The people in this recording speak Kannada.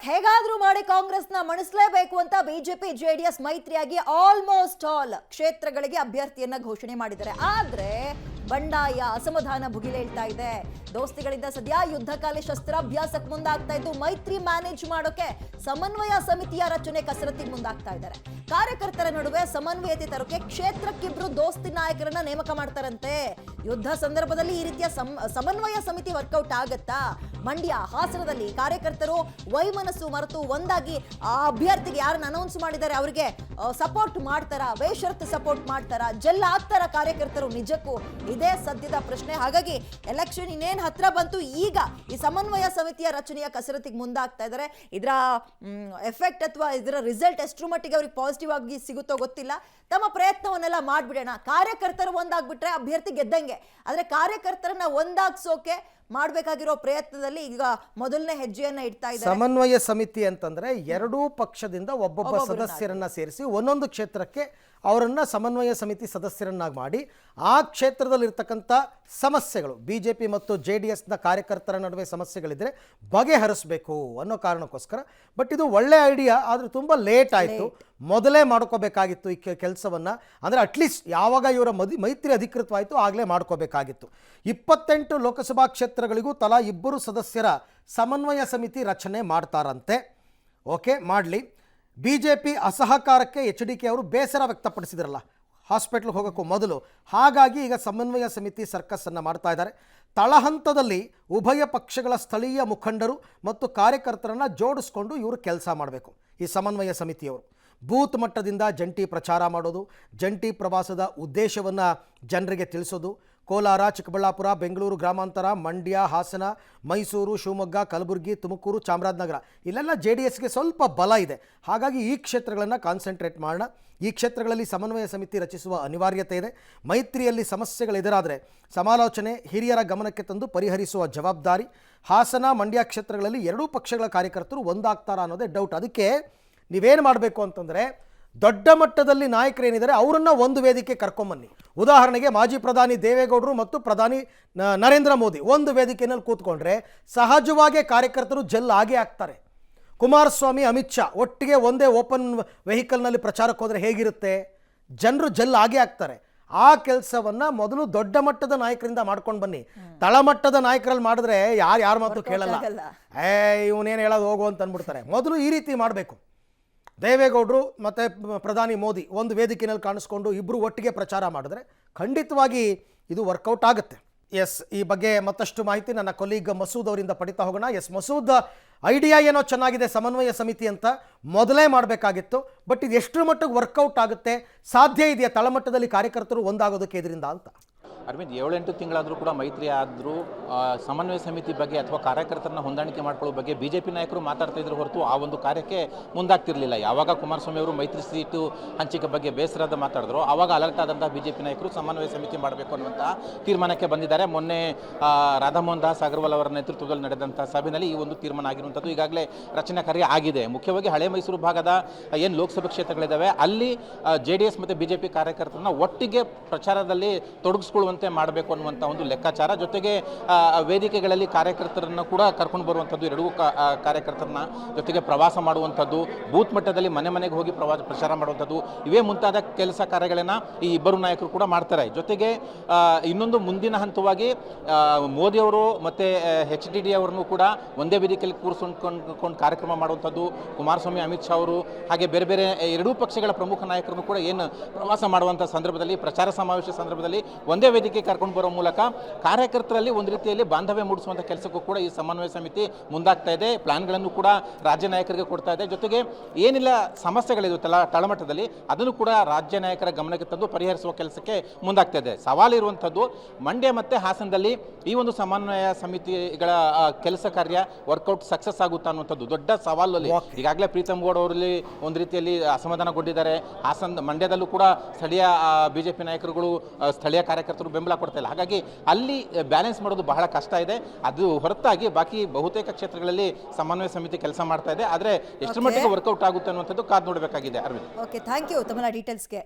ಹೇಗಾದ್ರೂ ಮಾಡಿ ಕಾಂಗ್ರೆಸ್ನ ಮಣಿಸಲೇಬೇಕು ಅಂತ ಬಿಜೆಪಿ ಜೆಡಿಎಸ್ ಮೈತ್ರಿಯಾಗಿ ಆಲ್ಮೋಸ್ಟ್ ಆಲ್ ಕ್ಷೇತ್ರಗಳಿಗೆ ಅಭ್ಯರ್ಥಿಯನ್ನ ಘೋಷಣೆ ಮಾಡಿದ್ದಾರೆ. ಆದ್ರೆ ಬಂಡಾಯ ಅಸಮಾಧಾನ ಭುಗಿಲೇಳ್ತಾ ಇದೆ. ದೋಸ್ತಿಗಳಿಂದ ಸದ್ಯ ಯುದ್ಧಕಾಲಿ ಶಸ್ತ್ರಾಭ್ಯಾಸಕ್ಕೆ ಮುಂದಾಗ್ತಾ ಇದ್ದು ಮೈತ್ರಿ ಮ್ಯಾನೇಜ್ ಮಾಡೋಕೆ ಸಮನ್ವಯ ಸಮಿತಿಯ ರಚನೆ ಕಸರತ್ತಿಗೆ ಮುಂದಾಗ್ತಾ ಇದ್ದಾರೆ. ಕಾರ್ಯಕರ್ತರ ನಡುವೆ ಸಮನ್ವಯತೆ ತರೋಕೆ ಕ್ಷೇತ್ರಕ್ಕಿಬ್ರು ದೋಸ್ತಿ ನಾಯಕರನ್ನ ನೇಮಕ ಮಾಡ್ತಾರಂತೆ. ಯುದ್ಧ ಸಂದರ್ಭದಲ್ಲಿ ಈ ರೀತಿಯ ಸಮನ್ವಯ ಸಮಿತಿ ವರ್ಕೌಟ್ ಆಗತ್ತಾ? ಮಂಡ್ಯ ಹಾಸನದಲ್ಲಿ ಕಾರ್ಯಕರ್ತರು ವೈಮನಸ್ಸು ಮರೆತು ಒಂದಾಗಿ ಆ ಅಭ್ಯರ್ಥಿಗೆ ಯಾರನ್ನ ಅನೌನ್ಸ್ ಮಾಡಿದ್ದಾರೆ ಅವರಿಗೆ ಸಪೋರ್ಟ್ ಮಾಡ್ತಾರ, ಬೇಷರತ್ತು ಸಪೋರ್ಟ್ ಮಾಡ್ತಾರ, ಜೆಲ್ ಆಗ್ತಾರ ಕಾರ್ಯಕರ್ತರು? ನಿಜಕ್ಕೂ ಇದೇ ಸದ್ಯದ ಪ್ರಶ್ನೆ. ಹಾಗಾಗಿ ಎಲೆಕ್ಷನ್ ಇನ್ನೇನು ಹತ್ರ ಬಂತು, ಈಗ ಈ ಸಮನ್ವಯ ಸಮಿತಿಯ ರಚನೆಯ ಕಸರತ್ತಿಗೆ ಮುಂದಾಗ್ತಾ ಇದ್ದಾರೆ. ಇದರ ಎಫೆಕ್ಟ್ ಅಥವಾ ಇದರ ರಿಸಲ್ಟ್ ಎಷ್ಟರ ಮಟ್ಟಿಗೆ ಅವ್ರಿಗೆ ಪಾಸಿಟಿವ್ ಆಗಿ ಸಿಗುತ್ತೋ ಗೊತ್ತಿಲ್ಲ. ತಮ್ಮ ಪ್ರಯತ್ನವನ್ನೆಲ್ಲ ಮಾಡ್ಬಿಡೋಣ. ಕಾರ್ಯಕರ್ತರು ಒಂದಾಗ್ಬಿಟ್ರೆ ಅಭ್ಯರ್ಥಿ ಗೆದ್ದಂಗೆ. ಆದ್ರೆ ಕಾರ್ಯಕರ್ತರನ್ನ ಒಂದಾಗ್ಸೋಕೆ ಮಾಡಬೇಕಾಗಿರೋ ಪ್ರಯತ್ನದಲ್ಲಿ ಈಗ ಮೊದಲನೇ ಹೆಜ್ಜೆಯನ್ನ ಇಡ್ತಾ ಇದ್ದಾರೆ. ಸಮನ್ವಯ ಸಮಿತಿ ಅಂತಂದ್ರೆ ಎರಡೂ ಪಕ್ಷದಿಂದ ಒಬ್ಬೊಬ್ಬ ಸದಸ್ಯರನ್ನ ಸೇರಿಸಿ ಒಂದೊಂದು ಕ್ಷೇತ್ರಕ್ಕೆ ಅವರನ್ನ ಸಮನ್ವಯ ಸಮಿತಿ ಸದಸ್ಯರನ್ನಾಗಿ ಮಾಡಿ ಆ ಕ್ಷೇತ್ರದಲ್ಲಿರ್ತಕ್ಕಂಥ ಸಮಸ್ಯೆಗಳು ಬಿಜೆಪಿ ಮತ್ತು JDSನ ಕಾರ್ಯಕರ್ತರ ನಡುವೆ ಸಮಸ್ಯೆಗಳಿದ್ರೆ ಬಗೆಹರಿಸಬೇಕು ಅನ್ನೋ ಕಾರಣಕ್ಕೋಸ್ಕರ. ಬಟ್ ಇದು ಒಳ್ಳೆ ಐಡಿಯಾ, ಆದ್ರೆ ತುಂಬ ಲೇಟ್ ಆಯಿತು. ಮೊದಲೇ ಮಾಡ್ಕೋಬೇಕಾಗಿತ್ತು ಈ ಕೆಲಸವನ್ನು. ಅಂದರೆ ಅಟ್ಲೀಸ್ಟ್ ಯಾವಾಗ ಇವರ ಮೈತ್ರಿ ಅಧಿಕೃತವಾಯಿತು ಆಗಲೇ ಮಾಡ್ಕೋಬೇಕಾಗಿತ್ತು. 28 ಲೋಕಸಭಾ ಕ್ಷೇತ್ರಗಳಿಗೂ ತಲಾ 2 ಸದಸ್ಯರ ಸಮನ್ವಯ ಸಮಿತಿ ರಚನೆ ಮಾಡ್ತಾರಂತೆ. ಓಕೆ, ಮಾಡಲಿ. BJP ಅಸಹಕಾರಕ್ಕೆ HDK ಅವರು ಬೇಸರ ವ್ಯಕ್ತಪಡಿಸಿದ್ರಲ್ಲ ಹಾಸ್ಪಿಟ್ಲ್ಗೆ ಹೋಗೋಕ್ಕೂ ಮೊದಲು. ಹಾಗಾಗಿ ಈಗ ಸಮನ್ವಯ ಸಮಿತಿ ಸರ್ಕಸ್ಸನ್ನು ಮಾಡ್ತಾ ಇದ್ದಾರೆ. ತಳಹಂತದಲ್ಲಿ ಉಭಯ ಪಕ್ಷಗಳ ಸ್ಥಳೀಯ ಮುಖಂಡರು ಮತ್ತು ಕಾರ್ಯಕರ್ತರನ್ನು ಜೋಡಿಸ್ಕೊಂಡು ಇವರು ಕೆಲಸ ಮಾಡಬೇಕು. ಈ ಸಮನ್ವಯ ಸಮಿತಿಯವರು ಬೂತ್ ಮಟ್ಟದಿಂದ ಜಂಟಿ ಪ್ರಚಾರ ಮಾಡೋದು, ಜಂಟಿ ಪ್ರವಾಸದ ಉದ್ದೇಶವನ್ನು ಜನರಿಗೆ ತಿಳಿಸೋದು. ಕೋಲಾರ, ಚಿಕ್ಕಬಳ್ಳಾಪುರ, ಬೆಂಗಳೂರು ಗ್ರಾಮಾಂತರ, ಮಂಡ್ಯ, ಹಾಸನ, ಮೈಸೂರು, ಶಿವಮೊಗ್ಗ, ಕಲಬುರಗಿ, ತುಮಕೂರು, ಚಾಮರಾಜನಗರ ಇಲ್ಲೆಲ್ಲ JDSಗೆ ಸ್ವಲ್ಪ ಬಲ ಇದೆ. ಹಾಗಾಗಿ ಈ ಕ್ಷೇತ್ರಗಳನ್ನು ಕಾನ್ಸಂಟ್ರೇಟ್ ಮಾಡೋಣ. ಈ ಕ್ಷೇತ್ರಗಳಲ್ಲಿ ಸಮನ್ವಯ ಸಮಿತಿ ರಚಿಸುವ ಅನಿವಾರ್ಯತೆ ಇದೆ. ಮೈತ್ರಿಯಲ್ಲಿ ಸಮಸ್ಯೆಗಳೆದುರಾದರೆ ಸಮಾಲೋಚನೆ, ಹಿರಿಯರ ಗಮನಕ್ಕೆ ತಂದು ಪರಿಹರಿಸುವ ಜವಾಬ್ದಾರಿ. ಹಾಸನ, ಮಂಡ್ಯ ಕ್ಷೇತ್ರಗಳಲ್ಲಿ ಎರಡೂ ಪಕ್ಷಗಳ ಕಾರ್ಯಕರ್ತರು ಒಂದಾಗ್ತಾರಾ ಅನ್ನೋದೇ ಡೌಟ್. ಅದಕ್ಕೆ ನೀವೇನು ಮಾಡಬೇಕು ಅಂತಂದರೆ ದೊಡ್ಡ ಮಟ್ಟದಲ್ಲಿ ನಾಯಕರೇನಿದ್ದಾರೆ ಅವರನ್ನು ಒಂದು ವೇದಿಕೆ ಕರ್ಕೊಂಬನ್ನಿ. ಉದಾಹರಣೆಗೆ ಮಾಜಿ ಪ್ರಧಾನಿ ದೇವೇಗೌಡರು ಮತ್ತು ಪ್ರಧಾನಿ ನರೇಂದ್ರ ಮೋದಿ ಒಂದು ವೇದಿಕೆಯಲ್ಲಿ ಕೂತ್ಕೊಂಡ್ರೆ ಸಹಜವಾಗಿ ಕಾರ್ಯಕರ್ತರು ಜೆಲ್ ಆಗೇ ಆಗ್ತಾರೆ. ಕುಮಾರಸ್ವಾಮಿ, ಅಮಿತ್ ಶಾ ಒಟ್ಟಿಗೆ ಒಂದೇ ಓಪನ್ ವೆಹಿಕಲ್ನಲ್ಲಿ ಪ್ರಚಾರಕ್ಕೆ ಹೋದರೆ ಹೇಗಿರುತ್ತೆ? ಜನರು ಜೆಲ್ ಆಗೇ ಆಗ್ತಾರೆ. ಆ ಕೆಲಸವನ್ನು ಮೊದಲು ದೊಡ್ಡ ಮಟ್ಟದ ನಾಯಕರಿಂದ ಮಾಡ್ಕೊಂಡು ಬನ್ನಿ. ತಳಮಟ್ಟದ ನಾಯಕರಲ್ಲಿ ಮಾಡಿದ್ರೆ ಯಾರ ಮಾತು ಕೇಳಲ್ಲ. ಇವನೇನು ಹೇಳೋದು ಹೋಗು ಅಂತ ಅಂದ್ಬಿಡ್ತಾರೆ. ಮೊದಲು ಈ ರೀತಿ ಮಾಡಬೇಕು. ದೇವೇಗೌಡರು ಮತ್ತು ಪ್ರಧಾನಿ ಮೋದಿ ಒಂದು ವೇದಿಕೆಯಲ್ಲಿ ಕಾಣಿಸ್ಕೊಂಡು ಇಬ್ಬರು ಒಟ್ಟಿಗೆ ಪ್ರಚಾರ ಮಾಡಿದ್ರೆ ಖಂಡಿತವಾಗಿ ಇದು ವರ್ಕೌಟ್ ಆಗುತ್ತೆ. ಎಸ್, ಈ ಬಗ್ಗೆ ಮತ್ತಷ್ಟು ಮಾಹಿತಿ ನನ್ನ ಕೊಲೀಗ್ ಮಸೂದ್ ಅವರಿಂದ ಪಡಿತಾ ಹೋಗೋಣ. ಎಸ್ ಮಸೂದ್, ಐಡಿಯಾ ಏನೋ ಚೆನ್ನಾಗಿದೆ ಸಮನ್ವಯ ಸಮಿತಿ ಅಂತ, ಮೊದಲೇ ಮಾಡಬೇಕಾಗಿತ್ತು. ಬಟ್ ಇದು ಎಷ್ಟರ ಮಟ್ಟಿಗೆ ವರ್ಕೌಟ್ ಆಗುತ್ತೆ, ಸಾಧ್ಯ ಇದೆಯಾ ತಳಮಟ್ಟದಲ್ಲಿ ಕಾರ್ಯಕರ್ತರು ಒಂದಾಗೋದಕ್ಕೆ ಇದರಿಂದ ಅಂತ? ಅರವಿಂದ್, 7-8 ತಿಂಗಳಾದರೂ ಕೂಡ ಮೈತ್ರಿ ಆದರೂ ಸಮನ್ವಯ ಸಮಿತಿ ಬಗ್ಗೆ ಅಥವಾ ಕಾರ್ಯಕರ್ತರನ್ನ ಹೊಂದಾಣಿಕೆ ಮಾಡ್ಕೊಳ್ಳೋ ಬಗ್ಗೆ BJP ನಾಯಕರು ಮಾತಾಡ್ತಾ ಇದ್ರು ಹೊರತು ಆ ಒಂದು ಕಾರ್ಯಕ್ಕೆ ಮುಂದಾಗ್ತಿರಲಿಲ್ಲ. ಯಾವಾಗ ಕುಮಾರಸ್ವಾಮಿ ಅವರು ಮೈತ್ರಿ ಸೀಟು ಹಂಚಿಕೆ ಬಗ್ಗೆ ಬೇಸರದ ಮಾತಾಡಿದ್ರು ಆವಾಗ ಅಲರ್ಟ್ ಆದಂಥ BJP ನಾಯಕರು ಸಮನ್ವಯ ಸಮಿತಿ ಮಾಡಬೇಕು ಅನ್ನುವಂಥ ತೀರ್ಮಾನಕ್ಕೆ ಬಂದಿದ್ದಾರೆ. ಮೊನ್ನೆ ರಾಧಾಮೋಹನ್ ದಾಸ್ ಅಗರ್ವಾಲ್ ಅವರ ನೇತೃತ್ವದಲ್ಲಿ ನಡೆದಂಥ ಸಭೆಯಲ್ಲಿ ಈ ಒಂದು ತೀರ್ಮಾನ ಆಗಿರುವಂಥದ್ದು. ಈಗಾಗಲೇ ರಚನೆ ಕಾರ್ಯ ಆಗಿದೆ. ಮುಖ್ಯವಾಗಿ ಹಳೆ ಮೈಸೂರು ಭಾಗದ ಏನು ಲೋಕಸಭಾ ಕ್ಷೇತ್ರಗಳಿದ್ದಾವೆ ಅಲ್ಲಿ JDS ಮತ್ತು BJP ಕಾರ್ಯಕರ್ತರನ್ನ ಒಟ್ಟಿಗೆ ಪ್ರಚಾರದಲ್ಲಿ ತೊಡಗಿಸ್ಕೊಳ್ಳುವಂಥ ಮಾಡಬೇಕು ಅನ್ನುವಂಥ ಒಂದು ಲೆಕ್ಕಾಚಾರ. ಜೊತೆಗೆ ವೇದಿಕೆಗಳಲ್ಲಿ ಕಾರ್ಯಕರ್ತರನ್ನು ಕೂಡ ಕರ್ಕೊಂಡು ಬರುವಂಥದ್ದು, ಎರಡೂ ಕಾರ್ಯಕರ್ತರನ್ನ ಜೊತೆಗೆ ಪ್ರವಾಸ ಮಾಡುವಂಥದ್ದು, ಬೂತ್ ಮಟ್ಟದಲ್ಲಿ ಮನೆ ಮನೆಗೆ ಹೋಗಿ ಪ್ರಚಾರ ಮಾಡುವಂಥದ್ದು, ಇವೇ ಮುಂತಾದ ಕೆಲಸ ಕಾರ್ಯಗಳನ್ನು ಈ ಇಬ್ಬರು ನಾಯಕರು ಕೂಡ ಮಾಡ್ತಾರೆ. ಜೊತೆಗೆ ಇನ್ನೊಂದು ಮುಂದಿನ ಹಂತವಾಗಿ ಮೋದಿಯವರು ಮತ್ತು HDD ಅವರನ್ನು ಕೂಡ ಒಂದೇ ವೇದಿಕೆಯಲ್ಲಿ ಕೂರಿಸ್ಕೊಂಡು ಕಾರ್ಯಕ್ರಮ ಮಾಡುವಂಥದ್ದು, ಕುಮಾರಸ್ವಾಮಿ, ಅಮಿತ್ ಶಾ ಅವರು ಹಾಗೆ ಬೇರೆ ಬೇರೆ ಎರಡೂ ಪಕ್ಷಗಳ ಪ್ರಮುಖ ನಾಯಕರನ್ನು ಕೂಡ ಏನು ಪ್ರವಾಸ ಮಾಡುವಂಥ ಸಂದರ್ಭದಲ್ಲಿ, ಪ್ರಚಾರ ಸಮಾವೇಶ ಸಂದರ್ಭದಲ್ಲಿ ಒಂದೇ ವೇದಿಕೆ ಕರ್ಕೊಂಡು ಬರೋ ಮೂಲಕ ಕಾರ್ಯಕರ್ತರಲ್ಲಿ ಒಂದು ರೀತಿಯಲ್ಲಿ ಬಾಂಧವ್ಯ ಮೂಡಿಸುವಂಥ ಕೆಲಸಕ್ಕೂ ಕೂಡ ಈ ಸಮನ್ವಯ ಸಮಿತಿ ಮುಂದಾಗ್ತಾ ಇದೆ. ಪ್ಲಾನ್ಗಳನ್ನು ಕೂಡ ರಾಜ್ಯ ನಾಯಕರಿಗೆ ಕೊಡ್ತಾ ಇದೆ. ಜೊತೆಗೆ ಏನಿಲ್ಲ ಸಮಸ್ಯೆಗಳಿವೆ ತಳಮಟ್ಟದಲ್ಲಿ ಅದನ್ನು ಕೂಡ ರಾಜ್ಯ ನಾಯಕರ ಗಮನಕ್ಕೆ ತಂದು ಪರಿಹರಿಸುವ ಕೆಲಸಕ್ಕೆ ಮುಂದಾಗ್ತಾ ಇದೆ. ಸವಾಲಿರುವಂಥದ್ದು ಮಂಡ್ಯ ಮತ್ತು ಹಾಸನದಲ್ಲಿ ಈ ಒಂದು ಸಮನ್ವಯ ಸಮಿತಿಗಳ ಕೆಲಸ ಕಾರ್ಯ ವರ್ಕೌಟ್ ಸಕ್ಸಸ್ ಆಗುತ್ತಾ ಅನ್ನುವಂಥದ್ದು ದೊಡ್ಡ ಸವಾಲಲ್ಲಿ. ಈಗಾಗಲೇ ಪ್ರೀತಮ್ ಗೌಡ್ ಅವರಲ್ಲಿ ಒಂದು ರೀತಿಯಲ್ಲಿ ಅಸಮಾಧಾನಗೊಂಡಿದ್ದಾರೆ. ಮಂಡ್ಯದಲ್ಲೂ ಕೂಡ ಸ್ಥಳೀಯ BJP ನಾಯಕರುಗಳು, ಸ್ಥಳೀಯ ಕಾರ್ಯಕರ್ತರು ಬೆಂಬಲ ಕೊಡ್ತಾ ಇಲ್ಲ. ಹಾಗಾಗಿ ಅಲ್ಲಿ ಬ್ಯಾಲೆನ್ಸ್ ಮಾಡೋದು ಬಹಳ ಕಷ್ಟ ಇದೆ. ಅದು ಹೊರತಾಗಿ ಬಾಕಿ ಬಹುತೇಕ ಕ್ಷೇತ್ರಗಳಲ್ಲಿ ಸಮನ್ವಯ ಸಮಿತಿ ಕೆಲಸ ಮಾಡ್ತಾ ಇದೆ. ಆದರೆ ಎಷ್ಟು ಮಟ್ಟಿಗೆ ವರ್ಕೌಟ್ ಆಗುತ್ತೆ ಅನ್ನುವಂಥದ್ದು ಕಾದು ನೋಡಬೇಕಾಗಿದೆ. ಅರವಿಂದ್, ಓಕೆ, ಥ್ಯಾಂಕ್ ಯು ತಮ್ಮ ಡೀಟೇಲ್ಸ್ಗೆ.